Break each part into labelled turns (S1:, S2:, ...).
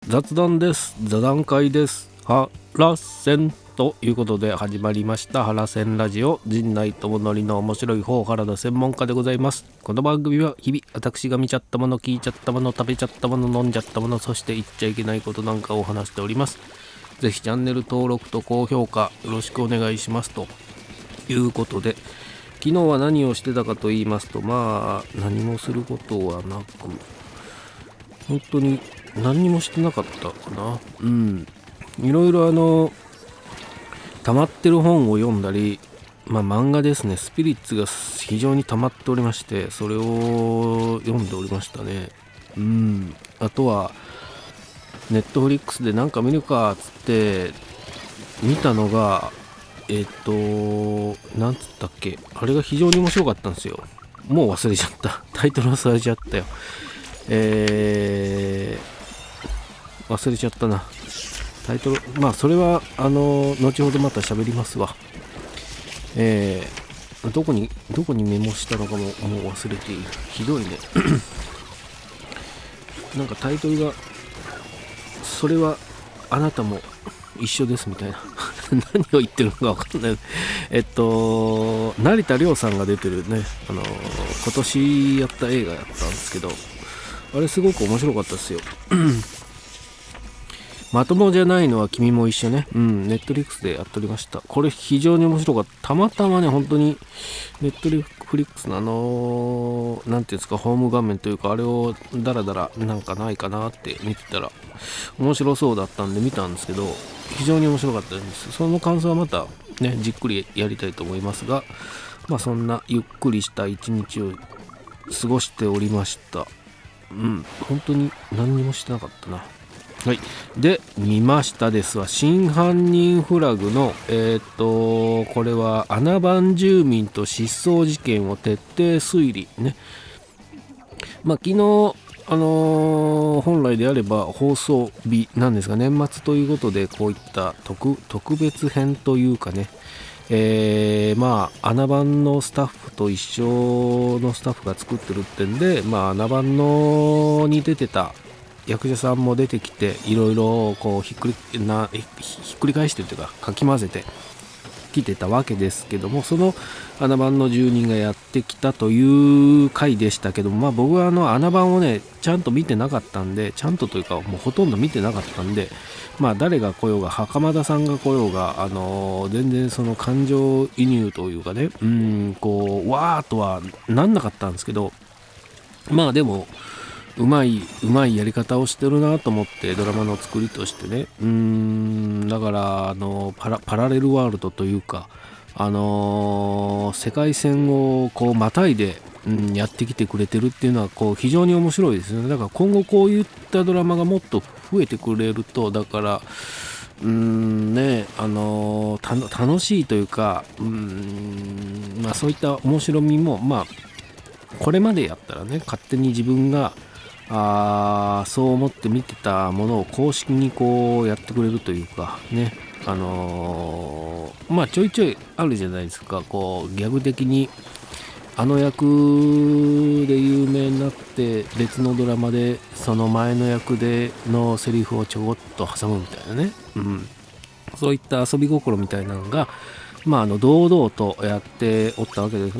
S1: 雑談です。座談会です。ハラセンということで始まりましたハラセンラジオ。陣内智則の面白い方原田専門家でございます。この番組は日々私が見ちゃったもの、聞いちゃったもの、食べちゃったもの、飲んじゃったもの、そして言っちゃいけないことなんかを話しております。ぜひチャンネル登録と高評価よろしくお願いしますということで、昨日は何をしてたかと言いますと、何もすることはなく、本当に何にもしてなかったかな。いろいろ溜まってる本を読んだり、漫画ですね、スピリッツが非常に溜まっておりまして、それを読んでおりましたね。あとはネットフリックスでなんか見るかっつって見たのがなんつったっけ、あれが非常に面白かったんですよ。もう忘れちゃった、タイトル忘れちゃったよ。忘れちゃったなタイトル。それは後ほどまた喋りますわ。どこにメモしたのかもう忘れている。ひどいねなんかタイトルが、それはあなたも一緒ですみたいな何を言ってるのか分かんない。成田凌さんが出てるね、今年やった映画やったんですけど、あれすごく面白かったですよまともじゃないのは君も一緒ね。ネットリックスでやっておりました。これ非常に面白かった。たまたまね、本当にネットリックスのなんていうんですか、ホーム画面というか、あれをダラダラなんかないかなって見てたら面白そうだったんで見たんですけど、非常に面白かったです。その感想はまたね、じっくりやりたいと思いますが、そんなゆっくりした一日を過ごしておりました。本当に何にもしてなかったな。はい。で、見ましたですわ。真犯人フラグの、これは穴番住民と失踪事件を徹底推理ね。昨日、本来であれば放送日なんですが、年末ということで、こういった特別編というかね、穴番のスタッフと一緒のスタッフが作ってるってんで、穴番のに出てた役者さんも出てきて、いろいろこうひっくり返してというかかき混ぜてきてたわけですけども、その穴番の住人がやってきたという回でしたけども、僕は穴番をねちゃんと見てなかったんで、ちゃんとというかもうほとんど見てなかったんで、誰が来ようが袴田さんが来ようが全然その感情移入というかね、こうわーっとはなんなかったんですけど、でもうまいやり方をしてるなと思って、ドラマの作りとしてね。だからパラレルワールドというか、世界線をこうまたいで、やってきてくれてるっていうのはこう非常に面白いですよね。だから今後こういったドラマがもっと増えてくれると、だから楽しいというか、そういった面白みもこれまでやったらね、勝手に自分がそう思って見てたものを公式にこうやってくれるというかね、ちょいちょいあるじゃないですか。こうギャグ的に役で有名になって別のドラマでその前の役でのセリフをちょこっと挟むみたいなね、そういった遊び心みたいなのが堂々とやっておったわけです。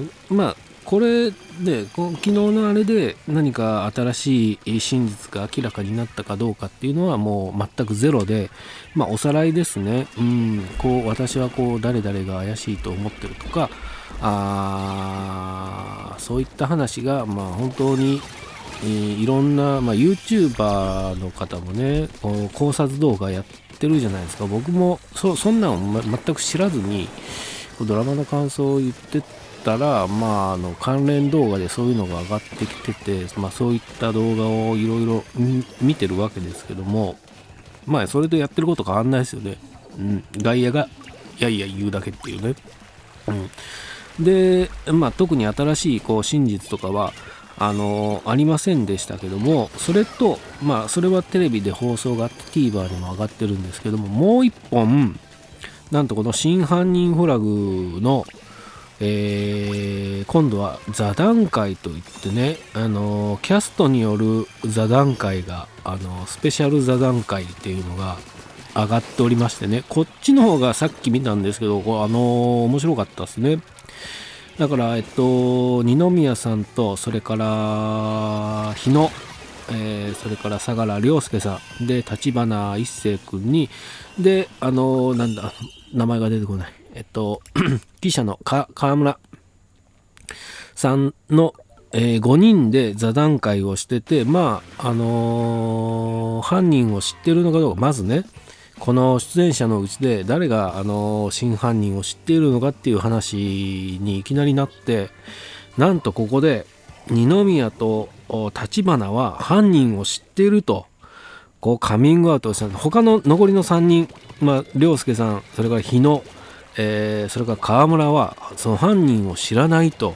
S1: これで昨日のあれで何か新しい真実が明らかになったかどうかっていうのはもう全くゼロで、おさらいですね。こう私はこう誰々が怪しいと思ってるとか、そういった話が本当にいろんな、YouTuber の方もね考察動画やってるじゃないですか。僕もそんなんを、全く知らずにドラマの感想を言ってたら、関連動画でそういうのが上がってきてて、そういった動画をいろいろ見てるわけですけども、それとやってること変わんないですよね。外野がいやいや言うだけっていうね。で、特に新しいこう真実とかはありませんでしたけども、それとそれはテレビで放送があって TVer にも上がってるんですけども、もう一本なんとこの真犯人フラグの今度は座談会といってね、キャストによる座談会が、スペシャル座談会っていうのが上がっておりましてね、こっちの方がさっき見たんですけど、面白かったですね。だから二宮さんと、それから日野、それから相良凌介さんで、立花一生君に、でなんだ名前が出てこない、記者の川村さんの、5人で座談会をしてて、まあ犯人を知ってるのかどうか、まずね、この出演者のうちで誰が真犯人を知っているのかっていう話にいきなりなって、なんとここで二宮と立花は犯人を知っているとこうカミングアウトした。他の残りの3人、凌介さん、それから日野、それから川村はその犯人を知らないと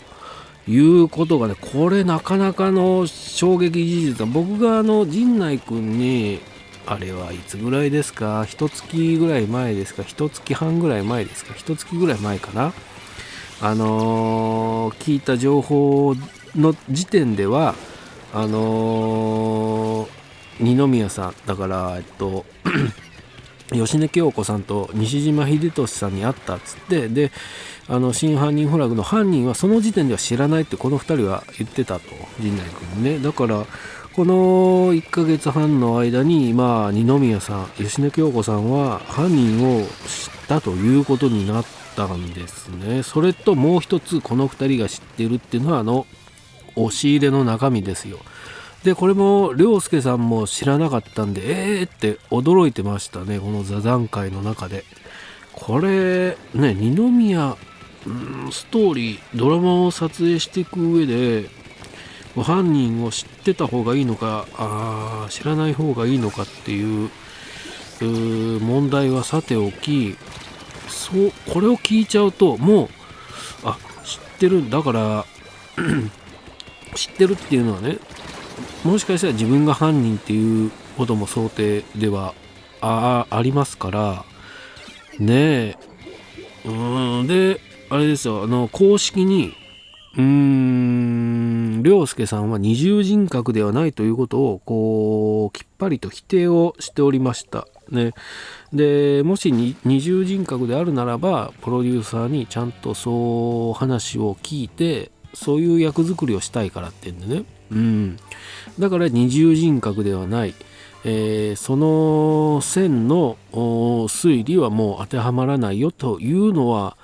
S1: いうことがね、これなかなかの衝撃事実だ。僕が陣内君に、あれはいつぐらいですか、一月ぐらい前ですか、一月半ぐらい前ですか、一月ぐらい前かな、聞いた情報の時点では、二宮さんだから吉根京子さんと西島秀俊さんに会ったっつって、で真犯人フラグの犯人はその時点では知らないってこの2人は言ってたと、陣内君ね。だからこの1ヶ月半の間に、二宮さん、吉根京子さんは犯人を知ったということになったんですね。それともう一つ、この2人が知っているっていうのは押し入れの中身ですよ。でこれも凌介さんも知らなかったんでって驚いてましたね、この座談会の中で。これね、二宮ストーリー、ドラマを撮影していく上で犯人を知ってた方がいいのか、知らない方がいいのかっていう問題はさておき、これを聞いちゃうともう知ってるんだから知ってるっていうのはね、もしかしたら自分が犯人っていうことも想定ではありますからね。であれですよ、公式に凌介さんは二重人格ではないということをこうきっぱりと否定をしておりましたね。でもし二重人格であるならば、プロデューサーにちゃんとそう話を聞いて、そういう役作りをしたいからって言うんでね、だから二重人格ではない、その線の推理はもう当てはまらないよというのは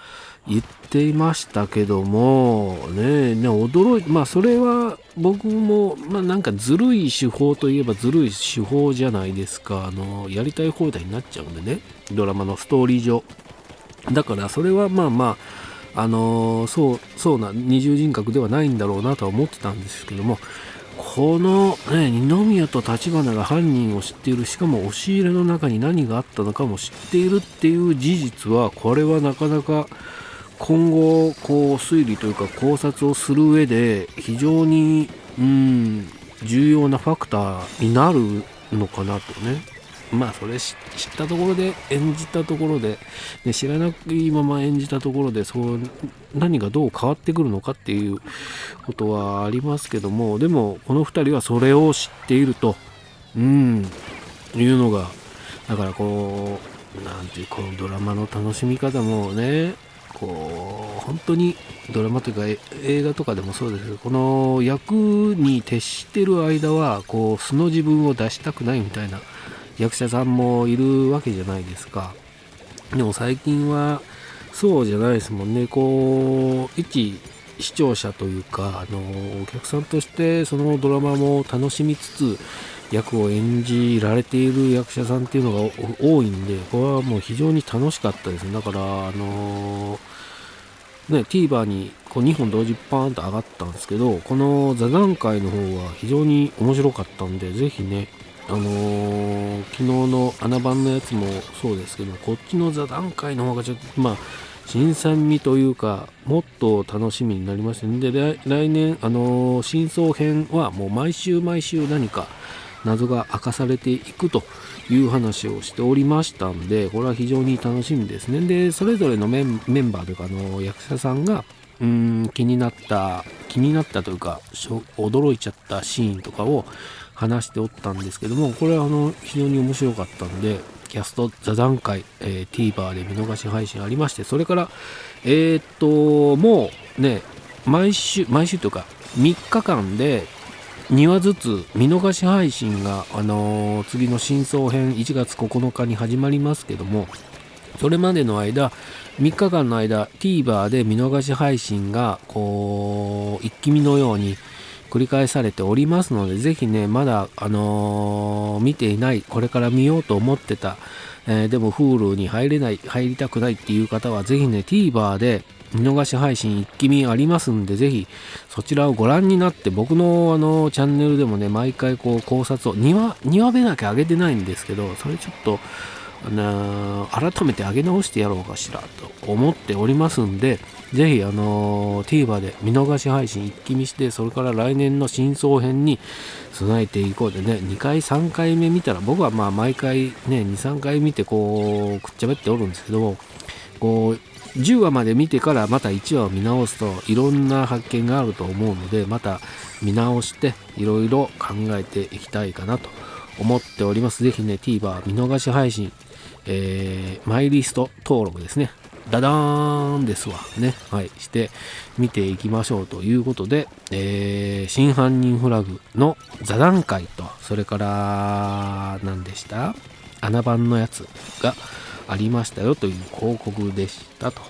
S1: 言っていましたけどもね、驚いて、それは僕もなんかずるい手法といえばずるい手法じゃないですか。やりたい放題になっちゃうんでね、ドラマのストーリー上。だからそれはそうな二重人格ではないんだろうなとは思ってたんですけども、この、二宮と立花が犯人を知っている、しかも押し入れの中に何があったのかも知っているっていう事実は、これはなかなか今後こう推理というか考察をする上で非常に重要なファクターになるのかなとね。それ知ったところで演じたところで、知らないまま演じたところで何がどう変わってくるのかっていうことはありますけども、でもこの2人はそれを知っているというのが、だからこのドラマの楽しみ方もね、本当にドラマというか映画とかでもそうですけど、この役に徹している間は素の自分を出したくないみたいな役者さんもいるわけじゃないですか。でも最近はそうじゃないですもんね。一視聴者というかお客さんとしてそのドラマも楽しみつつ役を演じられている役者さんっていうのが多いんで、これはもう非常に楽しかったですね。だからTVer に2本同時パーンと上がったんですけど、この座談会の方は非常に面白かったんで、ぜひね、昨日の穴番のやつもそうですけど、こっちの座談会の方がちょっと新鮮味というかもっと楽しみになりましたね。で来年真相編はもう毎週何か謎が明かされていくという話をしておりましたんで、これは非常に楽しみですね。でそれぞれのメンバーというか役者さんが気になったというか驚いちゃったシーンとかを話しておったんですけども、これは非常に面白かったんで、キャスト座談会、TVer で見逃し配信ありまして、それからもうね、毎週というか3日間で2話ずつ見逃し配信が、次の真相編1月9日に始まりますけども、それまでの間3日間の間 TVer で見逃し配信がこう一気見のように繰り返されておりますので、ぜひね、まだ見ていない、これから見ようと思ってた、でも Hulu に入りたくないっていう方は、ぜひね TVer で見逃し配信一気見ありますんで、ぜひそちらをご覧になって、僕のチャンネルでもね、毎回こう考察を2話目だけ上げてないんですけど、それちょっと改めて上げ直してやろうかしらと思っておりますんで、ぜひTVer で見逃し配信一気見して、それから来年の真相編に備えていこうでね、2回3回目見たら、僕はまあ毎回ね 2,3 回見てこうくっちゃべっておるんですけど、こう10話まで見てからまた1話を見直すといろんな発見があると思うので、また見直していろいろ考えていきたいかなと思っております。ぜひね TVer 見逃し配信、マイリスト登録ですね、ダダーンですわね、はい、して見ていきましょうということで、真犯人フラグの座談会と、それから何でした、穴番のやつがありましたよという報告でしたと。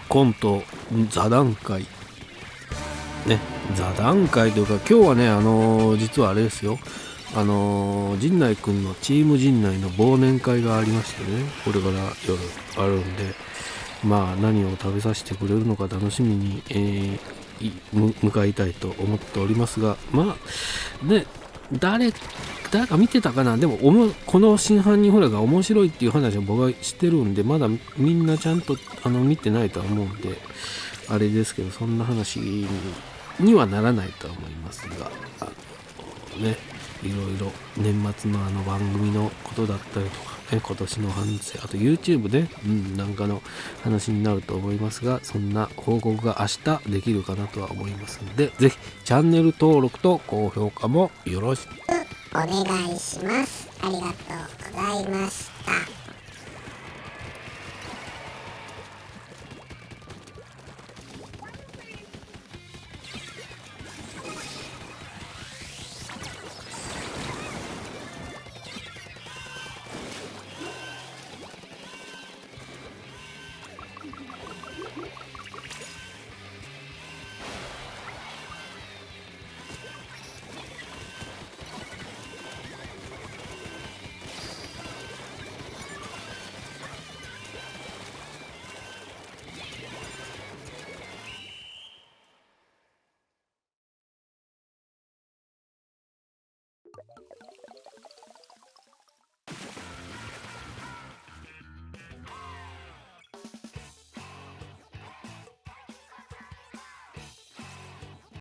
S1: コント座談会ね、座談会というか、今日はね実はあれですよ、陣内くんのチーム陣内の忘年会がありましてね、これから夜あるんで、まあ何を食べさせてくれるのか楽しみに、向かいたいと思っておりますが、まあね、誰か見てたかな。でもこの真犯人フラグが面白いっていう話を僕は知ってるんで、まだみんなちゃんと見てないとは思うんであれですけど、そんな話にはならないとは思いますが、ね、いろいろ年末の番組のことだったりとかね、今年の反省、あと YouTube で、なんかの話になると思いますが、そんな報告が明日できるかなとは思いますので、ぜひチャンネル登録と高評価もよろしく
S2: お願いします。ありがとうございました。